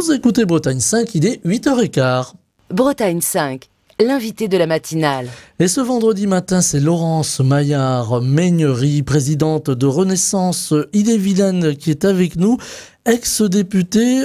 Vous écoutez Bretagne 5, il est 8h15. Bretagne 5, l'invité de la matinale. Et ce vendredi matin, c'est Laurence Maillard-Meignery, présidente de Renaissance Ille-et-Vilaine, qui est avec nous. Ex-députée,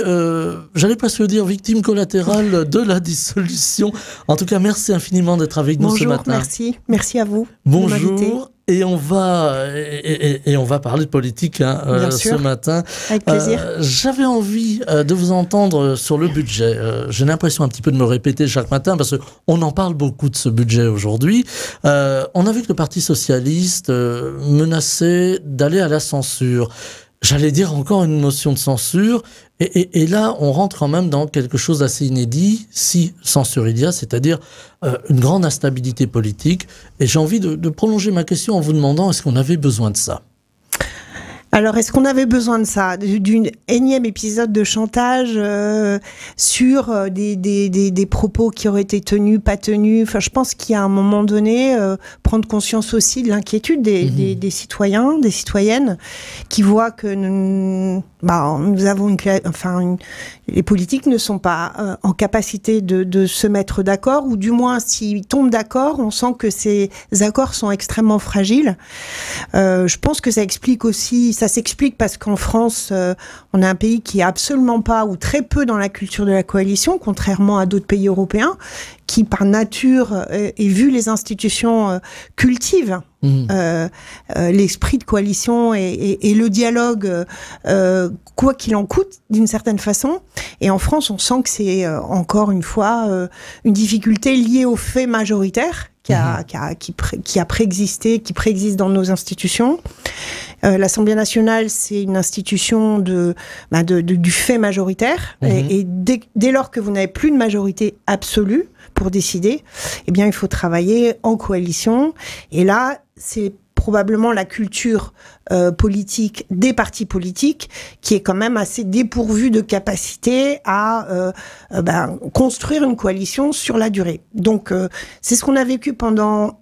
j'allais pas se dire victime collatérale de la dissolution. En tout cas, merci infiniment d'être avec nous ce matin. Bonjour, merci à vous. Bonjour. Et on va parler de politique ce matin. Avec plaisir. J'avais envie de vous entendre sur le budget. J'ai l'impression un petit peu de me répéter chaque matin parce qu'on en parle beaucoup de ce budget aujourd'hui. On a vu que le Parti socialiste menaçait d'aller à la censure. J'allais dire encore une motion de censure, et là on rentre quand même dans quelque chose d'assez inédit, si censure il y a, c'est-à-dire une grande instabilité politique. Et j'ai envie de prolonger ma question en vous demandant, est-ce qu'on avait besoin de ça ? Alors, est-ce qu'on avait besoin de ça, d'une énième épisode de chantage sur des propos qui auraient été tenus, pas tenus? Enfin, je pense qu'il y a un moment donné prendre conscience aussi de l'inquiétude des citoyens, des citoyennes, qui voient que nous avons les politiques ne sont pas en capacité de se mettre d'accord, ou du moins s'ils tombent d'accord, on sent que ces accords sont extrêmement fragiles. Je pense que ça s'explique parce qu'en France, on est un pays qui est absolument pas ou très peu dans la culture de la coalition, contrairement à d'autres pays européens, qui par nature, et vu les institutions, cultivent l'esprit de coalition et le dialogue, quoi qu'il en coûte, d'une certaine façon. Et en France, on sent que c'est encore une fois une difficulté liée au fait majoritaire qui a préexisté, qui préexiste dans nos institutions. L'Assemblée nationale, c'est une institution du fait majoritaire. Et dès lors que vous n'avez plus de majorité absolue pour décider, eh bien, il faut travailler en coalition. Et là, c'est probablement la culture politique des partis politiques qui est quand même assez dépourvue de capacité à construire une coalition sur la durée. Donc, c'est ce qu'on a vécu pendant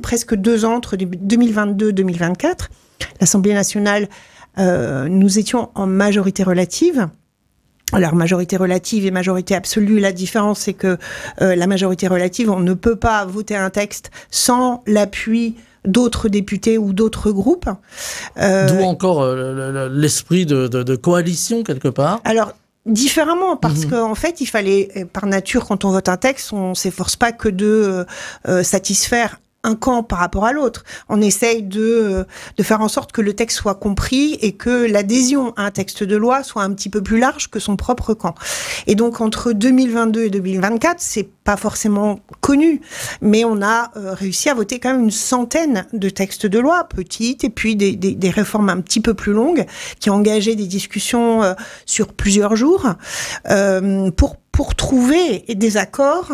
presque 2 ans, entre 2022 et 2024. L'Assemblée nationale, nous étions en majorité relative. Alors, majorité relative et majorité absolue, la différence, c'est que la majorité relative, on ne peut pas voter un texte sans l'appui d'autres députés ou d'autres groupes. D'où encore l'esprit de coalition, quelque part. Alors, différemment, parce qu'en fait, il fallait, par nature, quand on vote un texte, on s'efforce pas que de satisfaire un camp par rapport à l'autre. On essaye de faire en sorte que le texte soit compris et que l'adhésion à un texte de loi soit un petit peu plus large que son propre camp. Et donc, entre 2022 et 2024, c'est pas forcément connu, mais on a réussi à voter quand même une centaine de textes de loi, petites, et puis des réformes un petit peu plus longues, qui ont engagé des discussions sur plusieurs jours, pour trouver des accords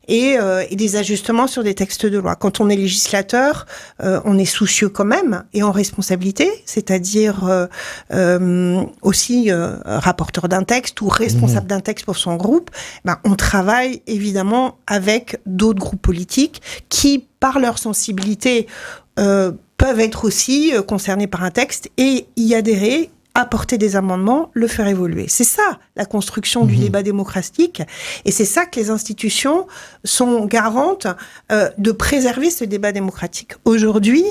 et des ajustements sur des textes de loi. Quand on est législateur, on est soucieux quand même et en responsabilité, c'est-à-dire aussi rapporteur d'un texte ou responsable d'un texte pour son groupe. On travaille évidemment avec d'autres groupes politiques qui, par leur sensibilité, peuvent être aussi concernés par un texte et y adhérer, apporter des amendements, le faire évoluer. C'est ça, la construction du débat démocratique. Et c'est ça que les institutions sont garantes de préserver ce débat démocratique. Aujourd'hui,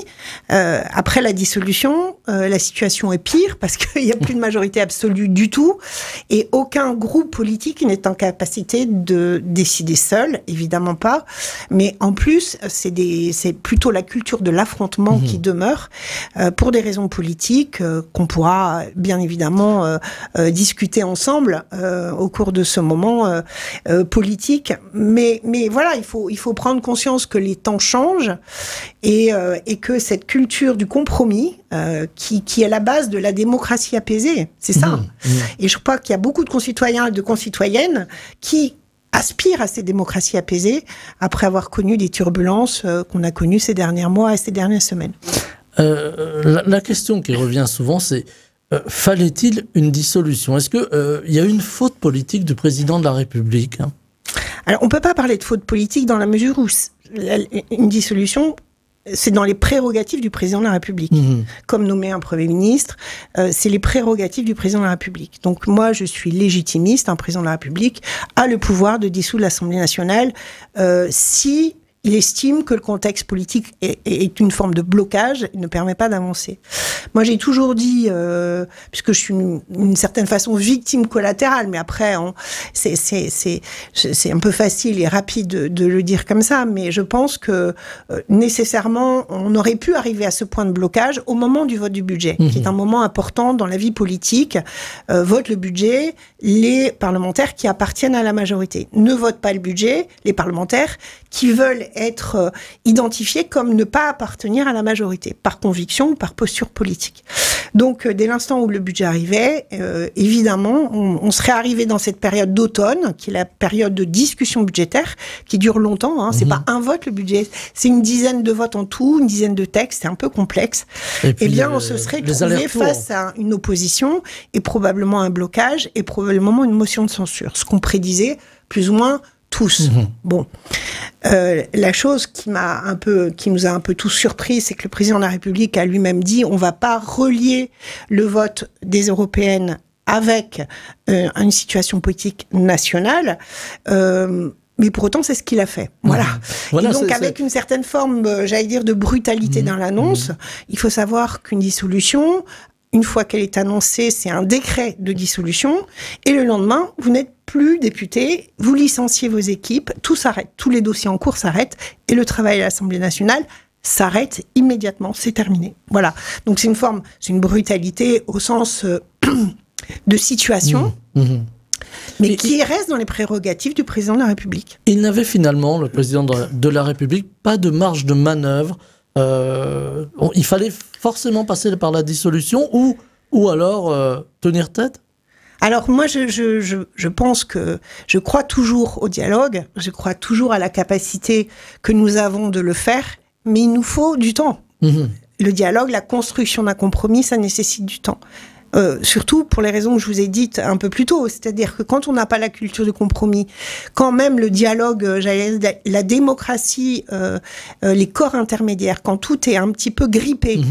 après la dissolution, la situation est pire parce qu'il n'y a plus de majorité absolue du tout et aucun groupe politique n'est en capacité de décider seul, évidemment pas. Mais en plus, c'est plutôt la culture de l'affrontement qui demeure pour des raisons politiques qu'on pourra bien évidemment discuter ensemble au cours de ce moment politique. Mais voilà, il faut prendre conscience que les temps changent et que cette culture du compromis qui est la base de la démocratie apaisée, c'est ça. Et je crois qu'il y a beaucoup de concitoyens et de concitoyennes qui aspirent à ces démocraties apaisées après avoir connu des turbulences qu'on a connues ces derniers mois et ces dernières semaines. La question qui revient souvent, c'est fallait-il une dissolution? Est-ce qu'il y a une faute politique du président de la République? Alors, on ne peut pas parler de faute politique dans la mesure où une dissolution c'est dans les prérogatives du président de la République. Comme nommer un Premier ministre, c'est les prérogatives du président de la République. Donc moi, je suis légitimiste. Un président de la République a le pouvoir de dissoudre l'Assemblée nationale si il estime que le contexte politique est une forme de blocage et ne permet pas d'avancer. Moi, j'ai toujours dit, puisque je suis d'une certaine façon victime collatérale, mais après, c'est un peu facile et rapide de le dire comme ça, mais je pense que nécessairement, on aurait pu arriver à ce point de blocage au moment du vote du budget, qui est un moment important dans la vie politique. Vote le budget, les parlementaires qui appartiennent à la majorité. Ne votent pas le budget, les parlementaires qui veulent être identifiés comme ne pas appartenir à la majorité, par conviction ou par posture politique. Donc, dès l'instant où le budget arrivait, évidemment, on serait arrivé dans cette période d'automne, qui est la période de discussion budgétaire, qui dure longtemps. Hein. C'est pas un vote, le budget, c'est une dizaine de votes en tout, une dizaine de textes, c'est un peu complexe. Et puis, eh bien, on se serait trouvé face à une opposition, et probablement un blocage, et probablement une motion de censure, ce qu'on prédisait plus ou moins tous. Bon. La chose qui nous a un peu tous surpris, c'est que le président de la République a lui-même dit on va pas relier le vote des européennes avec une situation politique nationale. Mais pour autant, c'est ce qu'il a fait. Voilà. Et donc, avec une certaine forme, j'allais dire, de brutalité dans l'annonce, il faut savoir qu'une dissolution, une fois qu'elle est annoncée, c'est un décret de dissolution. Et le lendemain, vous n'êtes plus député, vous licenciez vos équipes, tout s'arrête, tous les dossiers en cours s'arrêtent et le travail à l'Assemblée nationale s'arrête immédiatement, c'est terminé. Voilà. Donc c'est une brutalité au sens de situation, mais qui reste dans les prérogatives du président de la République. Il n'avait finalement, le président de la République, pas de marge de manœuvre. Il fallait forcément passer par la dissolution ou alors tenir tête. Alors moi, je pense que je crois toujours au dialogue, je crois toujours à la capacité que nous avons de le faire, mais il nous faut du temps. Le dialogue, la construction d'un compromis, ça nécessite du temps. Surtout pour les raisons que je vous ai dites un peu plus tôt, c'est-à-dire que quand on n'a pas la culture du compromis, quand même le dialogue, la démocratie, les corps intermédiaires, quand tout est un petit peu grippé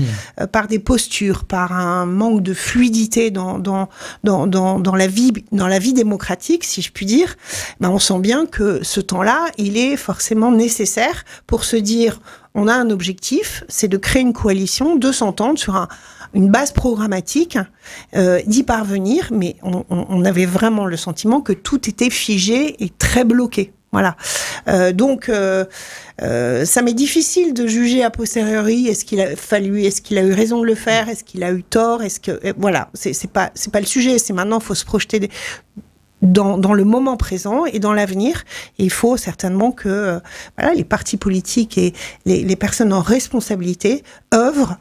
par des postures, par un manque de fluidité dans la vie démocratique, si je puis dire, ben on sent bien que ce temps-là, il est forcément nécessaire pour se dire on a un objectif, c'est de créer une coalition, de s'entendre sur une base programmatique, d'y parvenir, mais on avait vraiment le sentiment que tout était figé et très bloqué. Voilà. Donc, ça m'est difficile de juger a posteriori. Est-ce qu'il a eu raison de le faire? Est-ce qu'il a eu tort? Voilà. C'est pas le sujet. C'est maintenant, il faut se projeter dans le moment présent et dans l'avenir. Et il faut certainement que les partis politiques et les personnes en responsabilité œuvrent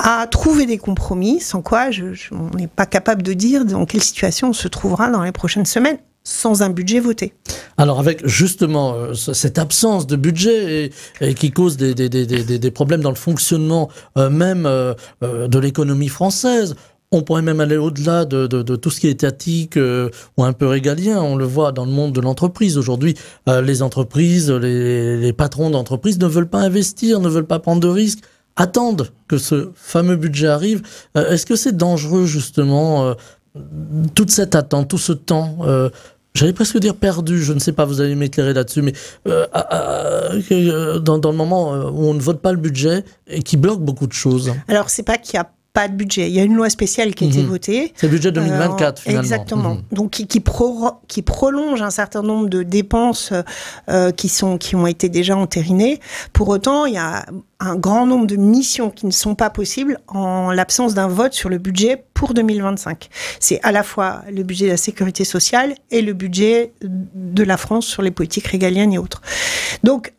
à trouver des compromis, sans quoi on n'est pas capable de dire dans quelle situation on se trouvera dans les prochaines semaines sans un budget voté. Alors avec justement cette absence de budget et qui cause des problèmes dans le fonctionnement même de l'économie française, on pourrait même aller au-delà de tout ce qui est étatique ou un peu régalien. On le voit dans le monde de l'entreprise. Aujourd'hui, les entreprises, les patrons d'entreprises ne veulent pas investir, ne veulent pas prendre de risques, attendent que ce fameux budget arrive. Est-ce que c'est dangereux, justement, toute cette attente, tout ce temps j'allais presque dire perdu, je ne sais pas, vous allez m'éclairer là-dessus, mais dans le moment où on ne vote pas le budget et qui bloque beaucoup de choses. Alors, c'est pas qu'il y a pas de budget. Il y a une loi spéciale qui a été votée. C'est le budget 2024, finalement. Exactement. Donc, qui prolonge un certain nombre de dépenses qui ont été déjà entérinées. Pour autant, il y a un grand nombre de missions qui ne sont pas possibles en l'absence d'un vote sur le budget pour 2025. C'est à la fois le budget de la sécurité sociale et le budget de la France sur les politiques régaliennes et autres. Donc,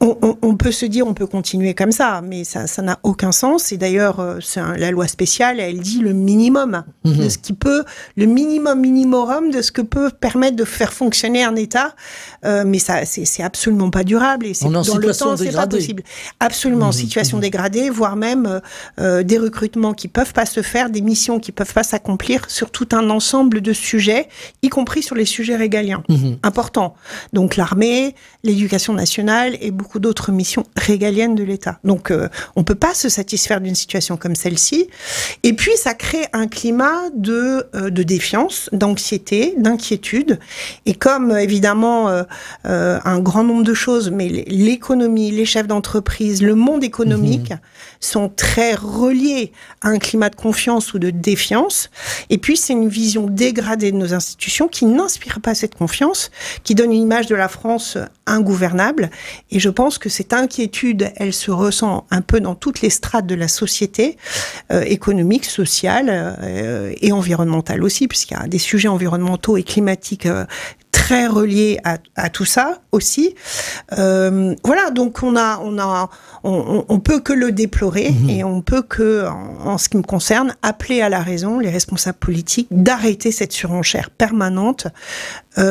on peut se dire, on peut continuer comme ça, mais ça n'a aucun sens. Et d'ailleurs, la loi spéciale, elle dit le minimum de ce qui peut, le minimum de ce que peut permettre de faire fonctionner un État. Mais ça, c'est absolument pas durable et c'est dans le temps, c'est pas possible. Absolument, situation dégradée, voire même des recrutements qui peuvent pas se faire, des missions qui peuvent pas s'accomplir sur tout un ensemble de sujets, y compris sur les sujets régaliens importants. Donc l'armée, l'éducation nationale et beaucoup beaucoup d'autres missions régaliennes de l'État. Donc, on peut pas se satisfaire d'une situation comme celle-ci. Et puis, ça crée un climat de défiance, d'anxiété, d'inquiétude. Et comme, évidemment, un grand nombre de choses, mais l'économie, les chefs d'entreprise, le monde économique sont très reliés à un climat de confiance ou de défiance. Et puis, c'est une vision dégradée de nos institutions qui n'inspire pas cette confiance, qui donne une image de la France ingouvernable. Et je pense que cette inquiétude, elle se ressent un peu dans toutes les strates de la société, économique, sociale et environnementale aussi, puisqu'il y a des sujets environnementaux et climatiques très reliés à tout ça aussi. Voilà, donc on peut que le déplorer et on peut que, en ce qui me concerne, appeler à la raison les responsables politiques d'arrêter cette surenchère permanente. Moi,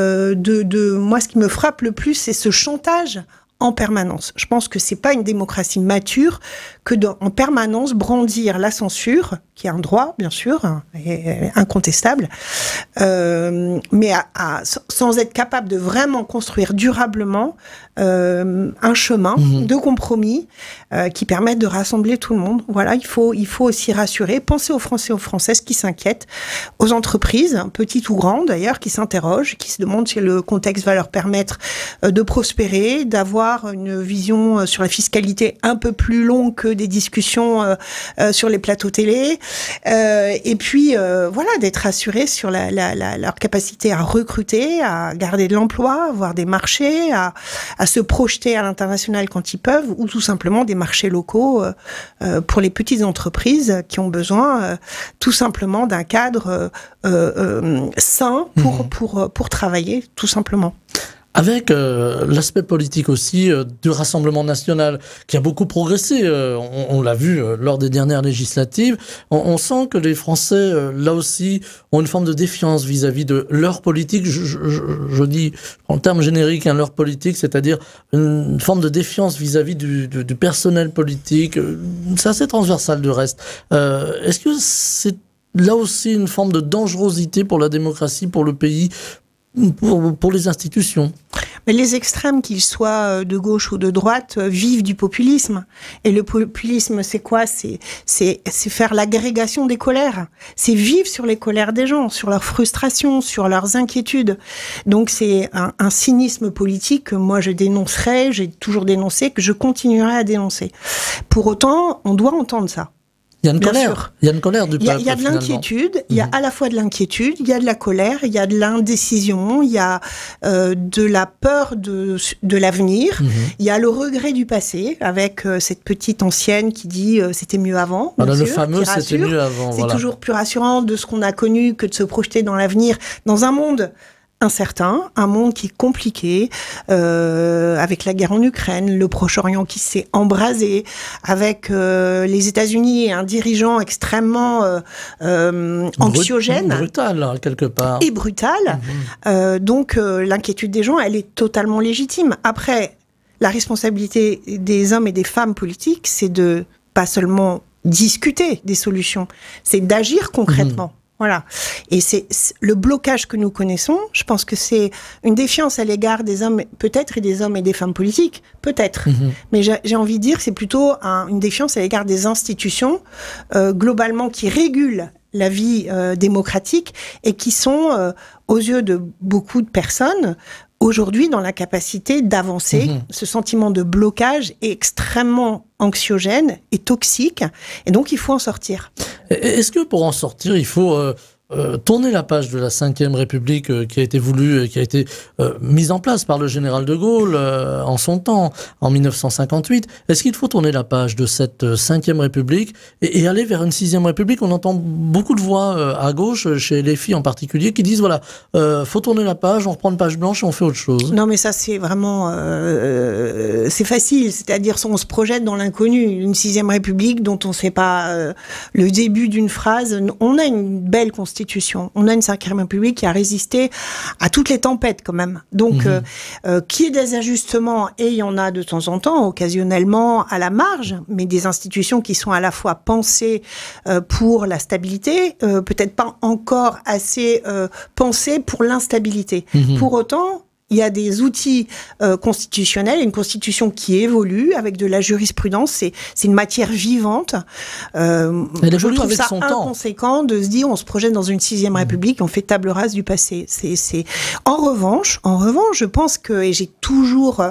ce qui me frappe le plus, c'est ce chantage en permanence. Je pense que c'est pas une démocratie mature que en permanence brandir la censure, qui est un droit, bien sûr, et incontestable, mais sans être capable de vraiment construire durablement un chemin de compromis qui permette de rassembler tout le monde. Voilà, il faut aussi rassurer, penser aux Français, aux Françaises qui s'inquiètent, aux entreprises, petites ou grandes d'ailleurs, qui s'interrogent, qui se demandent si le contexte va leur permettre de prospérer, d'avoir une vision sur la fiscalité un peu plus longue que des discussions sur les plateaux télé, et puis voilà, d'être rassurés sur leur capacité à recruter, à garder de l'emploi, à avoir des marchés, à se projeter à l'international quand ils peuvent, ou tout simplement des marchés locaux pour les petites entreprises qui ont besoin tout simplement d'un cadre sain pour travailler, tout simplement. Avec l'aspect politique aussi du Rassemblement national qui a beaucoup progressé, on l'a vu lors des dernières législatives, on sent que les Français, là aussi, ont une forme de défiance vis-à-vis de leur politique. Je dis en termes génériques, leur politique, c'est-à-dire une forme de défiance vis-à-vis du personnel politique. C'est assez transversal du reste. Est-ce que c'est là aussi une forme de dangerosité pour la démocratie, pour le pays, pour les institutions? Mais les extrêmes, qu'ils soient de gauche ou de droite, vivent du populisme. Et le populisme, c'est quoi? C'est faire l'agrégation des colères. C'est vivre sur les colères des gens, sur leurs frustrations, sur leurs inquiétudes. Donc c'est un cynisme politique que moi je dénoncerai, j'ai toujours dénoncé, que je continuerai à dénoncer. Pour autant, on doit entendre ça. Il y a une colère. Il y a une colère du peuple. Il y a de l'inquiétude. Il y a à la fois de l'inquiétude, il y a de la colère, il y a de l'indécision, il y a de la peur de l'avenir. Il y a le regret du passé avec cette petite ancienne qui dit c'était mieux avant. Voilà, le fameux c'était mieux avant. C'est toujours plus rassurant de ce qu'on a connu que de se projeter dans l'avenir, dans un monde incertain, un monde qui est compliqué, avec la guerre en Ukraine, le Proche-Orient qui s'est embrasé, avec les États-Unis et un dirigeant extrêmement anxiogène. Brutal, quelque part. Et brutal. Donc, l'inquiétude des gens, elle est totalement légitime. Après, la responsabilité des hommes et des femmes politiques, c'est de pas seulement discuter des solutions, c'est d'agir concrètement. Voilà. Et c'est le blocage que nous connaissons. Je pense que c'est une défiance à l'égard des hommes, peut-être, et des hommes et des femmes politiques, peut-être. Mais j'ai envie de dire que c'est plutôt une défiance à l'égard des institutions, globalement, qui régulent la vie démocratique et qui sont, aux yeux de beaucoup de personnes, aujourd'hui dans la capacité d'avancer. Ce sentiment de blocage est extrêmement anxiogène et toxique, et donc il faut en sortir. Est-ce que pour en sortir, il faut tourner la page de la Ve République qui a été voulue, qui a été mise en place par le général de Gaulle en son temps, en 1958. Est-ce qu'il faut tourner la page de cette Ve République et aller vers une Sixième République? On entend beaucoup de voix à gauche, chez les filles en particulier, qui disent voilà, faut tourner la page, on reprend une page blanche et on fait autre chose. Non, mais ça c'est vraiment c'est facile, c'est-à-dire on se projette dans l'inconnu. Une Sixième République dont on ne sait pas le début d'une phrase. On a une belle constitution. On a une Cinquième République qui a résisté à toutes les tempêtes quand même. Donc, qu'il y ait des ajustements, et il y en a de temps en temps, occasionnellement à la marge, mais des institutions qui sont à la fois pensées pour la stabilité, peut-être pas encore assez pensées pour l'instabilité. Pour autant, il y a des outils constitutionnels, une constitution qui évolue avec de la jurisprudence. C'est une matière vivante. Elle évolue je trouve avec ça son temps. inconséquent de se dire on se projette dans une 6e République, on fait table rase du passé. En revanche, je pense que, et j'ai toujours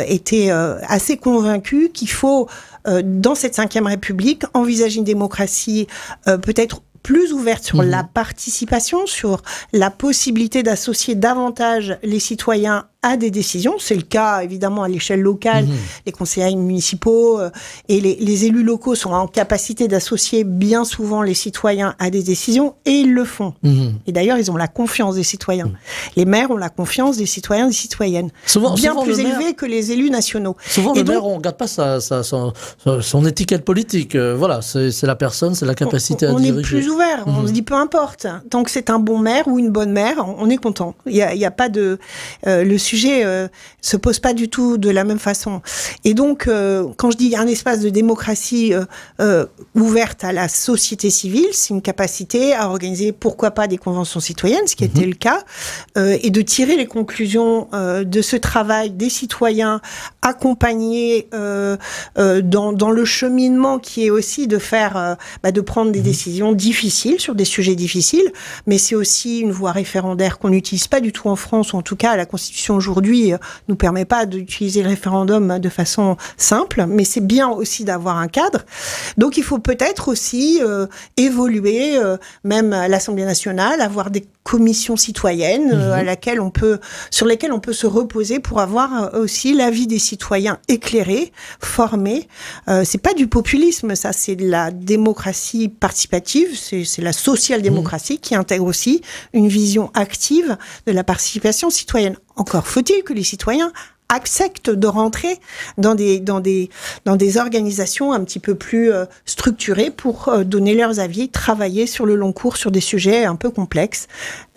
été assez convaincue qu'il faut, dans cette 5e République, envisager une démocratie peut-être plus ouverte sur la participation, sur la possibilité d'associer davantage les citoyens à des décisions. C'est le cas, évidemment, à l'échelle locale. Les conseillers municipaux et les élus locaux sont en capacité d'associer bien souvent les citoyens à des décisions, et ils le font. Et d'ailleurs, ils ont la confiance des citoyens. Les maires ont la confiance des citoyens et des citoyennes. Souvent plus élevée que les élus nationaux. Souvent, le maire, on ne regarde pas son étiquette politique. Voilà, c'est la personne, c'est la capacité à diriger. On est plus ouvert. On se dit peu importe. Tant que c'est un bon maire ou une bonne maire, on est content. Il y a pas de... le sujet se pose pas du tout de la même façon. Et donc, quand je dis un espace de démocratie ouverte à la société civile, c'est une capacité à organiser, pourquoi pas, des conventions citoyennes, ce qui était le cas, et de tirer les conclusions de ce travail des citoyens accompagnés dans le cheminement qui est aussi de faire, de prendre des décisions difficiles sur des sujets difficiles, mais c'est aussi une voie référendaire qu'on n'utilise pas du tout en France, ou en tout cas la Constitution aujourd'hui nous permet pas d'utiliser le référendum de façon simple, mais c'est bien aussi d'avoir un cadre. Donc il faut peut-être aussi évoluer, même à l'Assemblée nationale, avoir des commissions citoyennes sur lesquelles on peut se reposer pour avoir aussi l'avis des citoyens éclairés, formés. C'est pas du populisme, ça, c'est de la démocratie participative, c'est la social-démocratie qui intègre aussi une vision active de la participation citoyenne. Encore faut-il que les citoyens acceptent de rentrer dans des organisations un petit peu plus structurées pour donner leurs avis, travailler sur le long cours sur des sujets un peu complexes.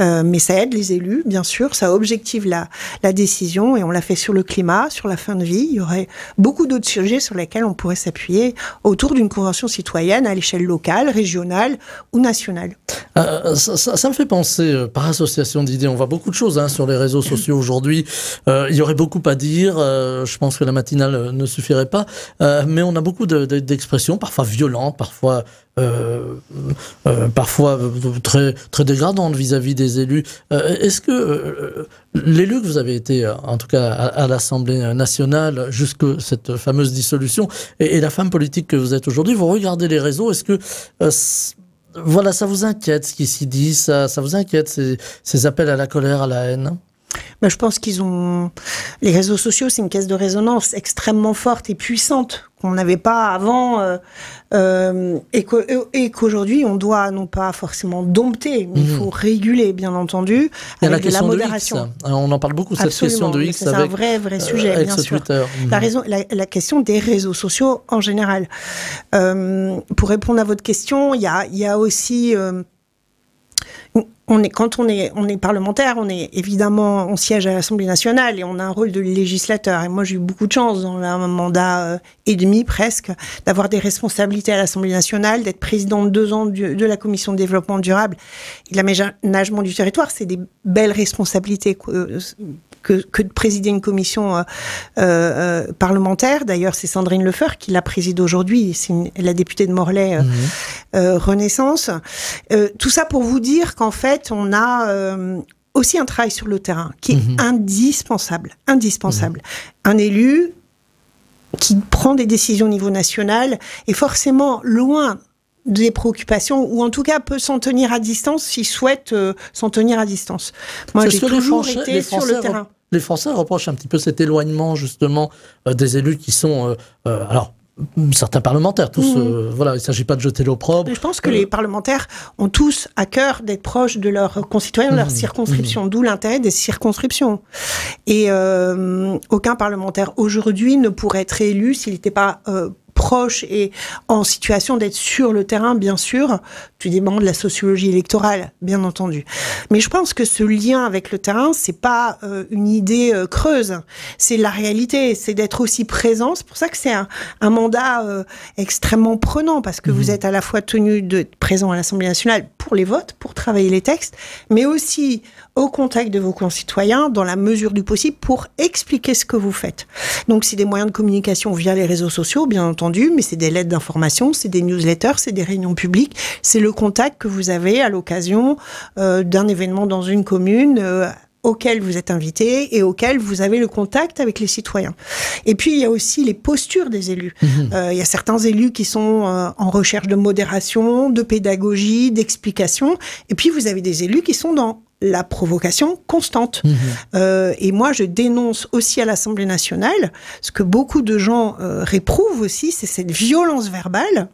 Mais ça aide les élus, bien sûr, ça objective la décision, et on l'a fait sur le climat, sur la fin de vie. Il y aurait beaucoup d'autres sujets sur lesquels on pourrait s'appuyer autour d'une convention citoyenne à l'échelle locale, régionale ou nationale. Ça me fait penser, par association d'idées, on voit beaucoup de choses sur les réseaux sociaux aujourd'hui. Il y aurait beaucoup à dire. Je pense que la matinale ne suffirait pas. Mais on a beaucoup d'expressions, parfois violentes, parfois très, très dégradantes vis-à-vis des élus. Est-ce que l'élu que vous avez été, en tout cas à l'Assemblée nationale, jusqu'à cette fameuse dissolution, et la femme politique que vous êtes aujourd'hui, vous regardez les réseaux, est-ce que... voilà, ça vous inquiète ce qui s'y dit, ça vous inquiète ces appels à la colère, à la haine? Je pense les réseaux sociaux, c'est une caisse de résonance extrêmement forte et puissante qu'on n'avait pas avant, et qu'aujourd'hui on doit non pas forcément dompter, mais il faut réguler, bien entendu, avec de la modération. On en parle beaucoup, cette question de X. C'est un vrai sujet, avec bien sûr. Twitter. La question des réseaux sociaux en général. Pour répondre à votre question, il y a aussi... Quand on est parlementaire, on siège à l'Assemblée nationale et on a un rôle de législateur. Et moi, j'ai eu beaucoup de chance dans un mandat et demi presque d'avoir des responsabilités à l'Assemblée nationale, d'être présidente 2 ans de la Commission de développement durable et de l'aménagement du territoire. C'est des belles responsabilités que de présider une commission parlementaire. D'ailleurs, c'est Sandrine Lefeur qui la préside aujourd'hui. C'est la députée de Morlaix Renaissance. Tout ça pour vous dire qu'en fait, on a aussi un travail sur le terrain qui est indispensable. Un élu qui prend des décisions au niveau national est forcément loin des préoccupations, ou en tout cas peut s'en tenir à distance s'il souhaite s'en tenir à distance. Moi, j'ai toujours été sur le terrain. Les Français reprochent un petit peu cet éloignement, justement, des élus qui sont... certains parlementaires, tous, voilà, il ne s'agit pas de jeter l'opprobre. Je pense que les parlementaires ont tous à cœur d'être proches de leurs concitoyens, de leur circonscription, d'où l'intérêt des circonscriptions. Et aucun parlementaire aujourd'hui ne pourrait être élu s'il n'était pas proche et en situation d'être sur le terrain, bien sûr. Tout dépend de la sociologie électorale, bien entendu. Mais je pense que ce lien avec le terrain, c'est pas une idée creuse. C'est la réalité, c'est d'être aussi présent. C'est pour ça que c'est un mandat extrêmement prenant, parce que vous êtes à la fois tenu d'être présent à l'Assemblée nationale pour les votes, pour travailler les textes, mais aussi au contact de vos concitoyens dans la mesure du possible pour expliquer ce que vous faites. Donc, c'est des moyens de communication via les réseaux sociaux, bien entendu, mais c'est des lettres d'information, c'est des newsletters, c'est des réunions publiques, c'est le contact que vous avez à l'occasion d'un événement dans une commune auquel vous êtes invité et auquel vous avez le contact avec les citoyens. Et puis, il y a aussi les postures des élus. Il y a certains élus qui sont en recherche de modération, de pédagogie, d'explication. Et puis, vous avez des élus qui sont dans la provocation constante. Et moi, je dénonce aussi à l'Assemblée nationale, ce que beaucoup de gens réprouvent aussi, c'est cette violence verbale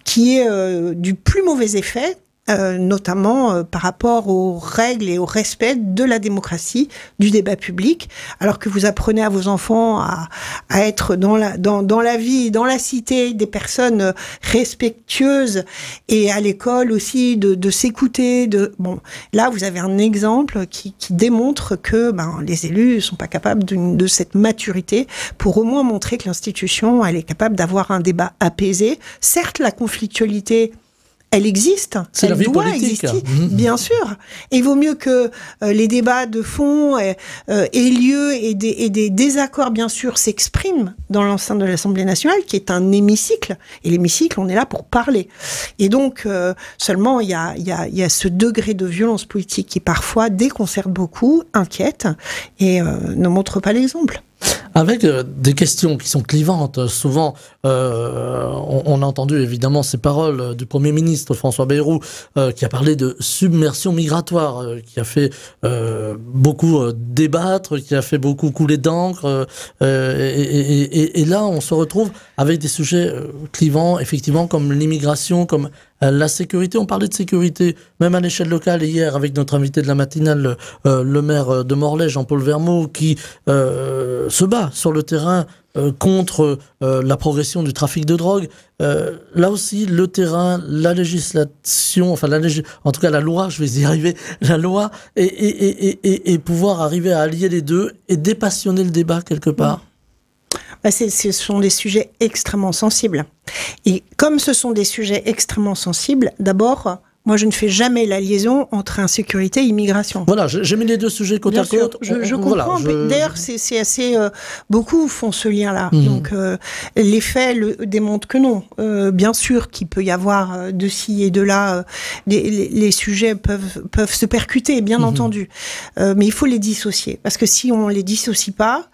qui est du plus mauvais effet, notamment par rapport aux règles et au respect de la démocratie, du débat public, alors que vous apprenez à vos enfants à être dans la vie, dans la cité, des personnes respectueuses, et à l'école aussi de s'écouter. Bon, là, vous avez un exemple qui démontre que les élus sont pas capables de cette maturité pour au moins montrer que l'institution, elle est capable d'avoir un débat apaisé. Certes, la conflictualité, elle existe, elle doit exister, bien sûr. Et il vaut mieux que les débats de fond aient lieu et des désaccords, bien sûr, s'expriment dans l'enceinte de l'Assemblée nationale, qui est un hémicycle. Et l'hémicycle, on est là pour parler. Et donc, seulement, il y a ce degré de violence politique qui, parfois, déconcerte beaucoup, inquiète, et ne montre pas l'exemple. Avec des questions qui sont clivantes. Souvent, on a entendu évidemment ces paroles du Premier ministre François Bayrou, qui a parlé de submersion migratoire, qui a fait beaucoup débattre, qui a fait beaucoup couler d'encre. Et là, on se retrouve avec des sujets clivants, effectivement, comme l'immigration, comme la sécurité. On parlait de sécurité, même à l'échelle locale, hier, avec notre invité de la matinale, le maire de Morlaix, Jean-Paul Vermaux, qui se bat sur le terrain contre la progression du trafic de drogue. Là aussi, le terrain, la législation, enfin en tout cas la loi, je vais y arriver, la loi, et pouvoir arriver à allier les deux et dépassionner le débat quelque part. Ce sont des sujets extrêmement sensibles. Et comme ce sont des sujets extrêmement sensibles, d'abord, moi, je ne fais jamais la liaison entre insécurité et immigration. Voilà, j'ai mis les deux sujets côte à côte. Je comprends. Voilà, d'ailleurs, c'est assez... beaucoup font ce lien-là. Donc, les faits démontrent que non. Bien sûr qu'il peut y avoir de ci et de là. Les sujets peuvent se percuter, bien entendu. Mais il faut les dissocier. Parce que si on les dissocie pas,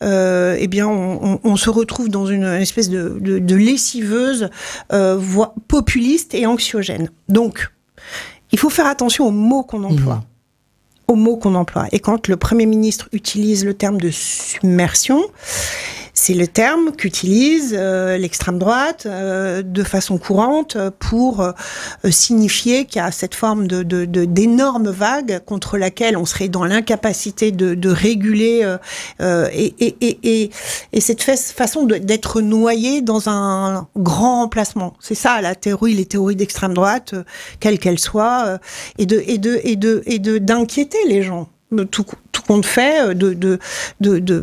eh bien, on se retrouve dans une espèce de lessiveuse populiste et anxiogène. Donc, il faut faire attention aux mots qu'on emploie. Aux mots qu'on emploie. Et quand le Premier ministre utilise le terme de submersion, c'est le terme qu'utilise l'extrême droite de façon courante pour signifier qu'il y a cette forme d'énorme vague contre laquelle on serait dans l'incapacité de réguler et cette façon d'être noyé dans un grand emplacement. C'est ça les théories d'extrême droite, quelles qu'elles soient, et d'inquiéter les gens. Tout compte fait, de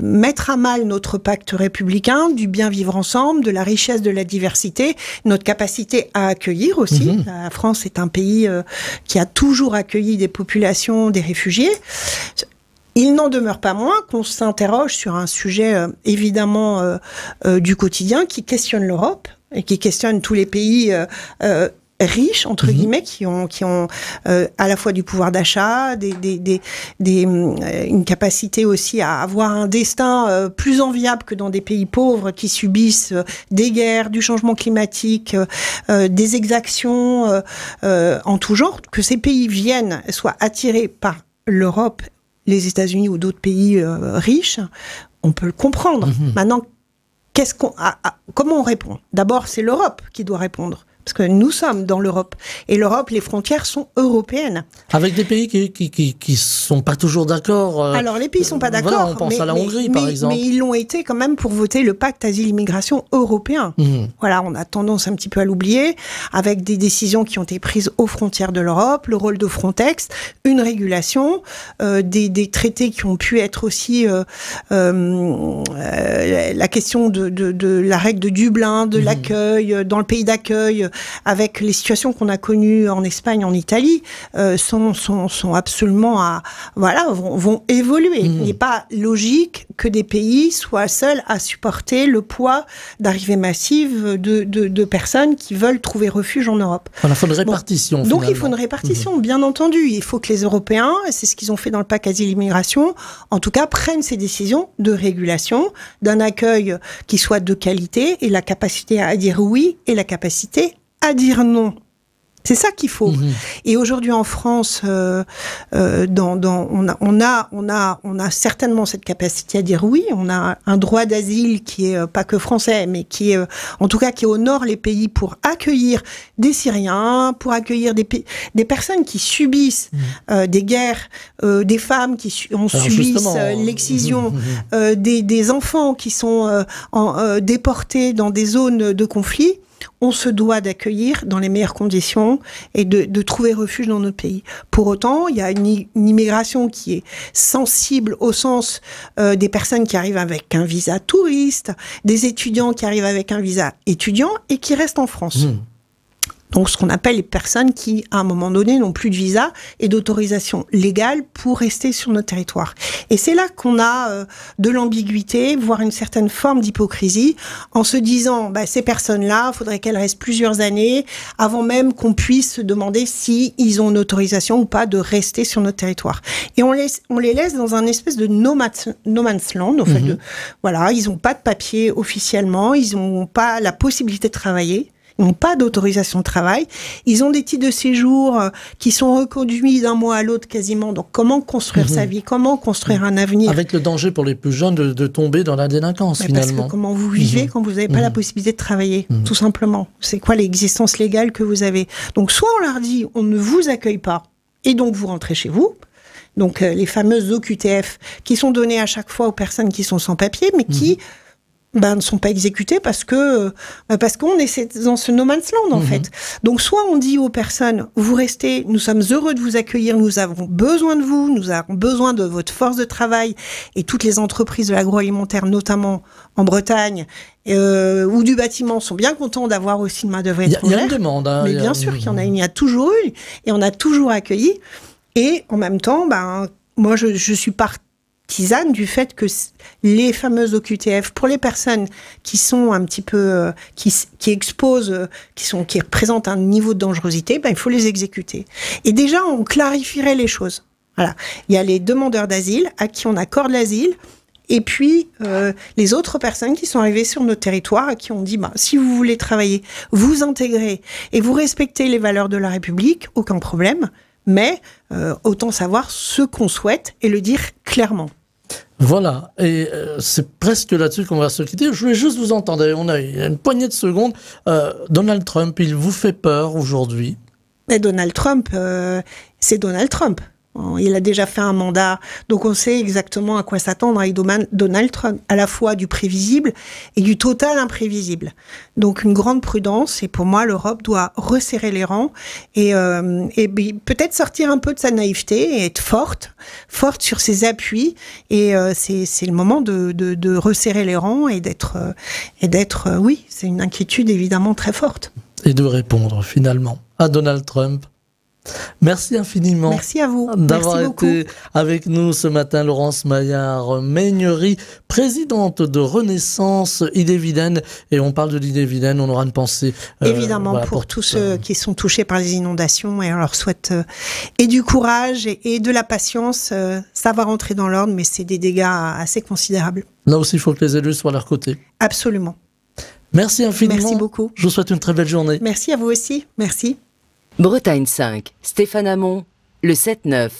mettre à mal notre pacte républicain, du bien vivre ensemble, de la richesse de la diversité, notre capacité à accueillir aussi. La France est un pays qui a toujours accueilli des populations, des réfugiés. Il n'en demeure pas moins qu'on s'interroge sur un sujet évidemment du quotidien qui questionne l'Europe et qui questionne tous les pays riches, entre guillemets, qui ont à la fois du pouvoir d'achat, une capacité aussi à avoir un destin plus enviable que dans des pays pauvres qui subissent des guerres, du changement climatique, des exactions en tout genre, que ces pays soient attirés par l'Europe, les États-Unis ou d'autres pays riches, on peut le comprendre. Maintenant, comment on répond ? D'abord, c'est l'Europe qui doit répondre. Parce que nous sommes dans l'Europe. Et l'Europe, les frontières sont européennes. Avec des pays qui sont pas toujours d'accord. Alors, les pays sont pas d'accord. Voilà, on pense à la Hongrie, par exemple. Mais ils l'ont été quand même pour voter le pacte asile-immigration européen. Voilà, on a tendance un petit peu à l'oublier, avec des décisions qui ont été prises aux frontières de l'Europe, le rôle de Frontex, une régulation, des traités qui ont pu être aussi la question de la règle de Dublin, de l'accueil, dans le pays d'accueil, avec les situations qu'on a connues en Espagne, en Italie, sont absolument vont évoluer. Il n'est pas logique que des pays soient seuls à supporter le poids d'arrivées massives de personnes qui veulent trouver refuge en Europe. Il faut une répartition. Donc il faut une répartition, bien entendu. Il faut que les Européens, c'est ce qu'ils ont fait dans le pacte asile-immigration, en tout cas prennent ces décisions de régulation, d'un accueil qui soit de qualité et la capacité à dire oui et la capacité à dire non. C'est ça qu'il faut. Et aujourd'hui en France, on a certainement cette capacité à dire oui. On a un droit d'asile qui est pas que français, mais qui est, en tout cas, qui honore les pays pour accueillir des Syriens, pour accueillir des personnes qui subissent des guerres, des femmes qui subissent l'excision, des enfants qui sont déportés dans des zones de conflit. On se doit d'accueillir dans les meilleures conditions et de trouver refuge dans nos pays. Pour autant, il y a une immigration qui est sensible au sens des personnes qui arrivent avec un visa touriste, des étudiants qui arrivent avec un visa étudiant et qui restent en France. Donc, ce qu'on appelle les personnes qui, à un moment donné, n'ont plus de visa et d'autorisation légale pour rester sur notre territoire. Et c'est là qu'on a de l'ambiguïté, voire une certaine forme d'hypocrisie, en se disant, ces personnes-là, il faudrait qu'elles restent plusieurs années avant même qu'on puisse se demander si ils ont une autorisation ou pas de rester sur notre territoire. Et on les laisse dans un espèce de no man's land, en fait. Ils n'ont pas de papier officiellement, ils n'ont pas la possibilité de travailler. Ils n'ont pas d'autorisation de travail. Ils ont des titres de séjour qui sont reconduits d'un mois à l'autre quasiment. Donc, comment construire sa vie? Comment construire un avenir? Avec le danger pour les plus jeunes de tomber dans la délinquance, finalement. Parce que comment vous vivez quand vous n'avez pas la possibilité de travailler, tout simplement? C'est quoi l'existence légale que vous avez? Donc, soit on leur dit, on ne vous accueille pas, et donc vous rentrez chez vous. Donc, les fameuses OQTF qui sont données à chaque fois aux personnes qui sont sans papier, mais qui... ne sont pas exécutés parce qu'on est dans ce no man's land, en fait. Donc, soit on dit aux personnes, vous restez, nous sommes heureux de vous accueillir, nous avons besoin de vous, nous avons besoin de votre force de travail, et toutes les entreprises de l'agroalimentaire, notamment en Bretagne, ou du bâtiment, sont bien contents d'avoir aussi une main-d'œuvre étrangère. Il y a une demande. Mais bien sûr qu'il y en a une, il y a toujours eu, et on a toujours accueilli. Et en même temps, moi, je suis partisane du fait que les fameuses OQTF, pour les personnes qui sont un petit peu, qui exposent, qui représentent un niveau de dangerosité, il faut les exécuter. Et déjà, on clarifierait les choses. Voilà. Il y a les demandeurs d'asile à qui on accorde l'asile, et puis les autres personnes qui sont arrivées sur notre territoire à qui on dit, si vous voulez travailler, vous intégrer et vous respectez les valeurs de la République, aucun problème, mais autant savoir ce qu'on souhaite et le dire clairement. Voilà, et c'est presque là-dessus qu'on va se quitter. Je voulais juste vous entendre, on a une poignée de secondes. Donald Trump, il vous fait peur aujourd'hui? Mais Donald Trump, c'est Donald Trump. Il a déjà fait un mandat, donc on sait exactement à quoi s'attendre avec Donald Trump, à la fois du prévisible et du total imprévisible. Donc une grande prudence, et pour moi l'Europe doit resserrer les rangs et peut-être sortir un peu de sa naïveté et être forte sur ses appuis, et c'est le moment de resserrer les rangs et d'être oui, c'est une inquiétude évidemment très forte. Et de répondre finalement à Donald Trump. Merci infiniment. Merci à vous. D'avoir été avec nous ce matin, Laurence Maillard-Meignery, présidente de Renaissance Ille-et-Vilaine. Et on parle de l'Ille-et-Vilaine, on aura une pensée. Évidemment, pour tous ceux qui sont touchés par les inondations, et on leur souhaite et du courage et de la patience. Ça va rentrer dans l'ordre, mais c'est des dégâts assez considérables. Là aussi, il faut que les élus soient à leur côté. Absolument. Merci infiniment. Merci beaucoup. Je vous souhaite une très belle journée. Merci à vous aussi. Merci. Bretagne 5, Stéphane Hamon, le 7-9.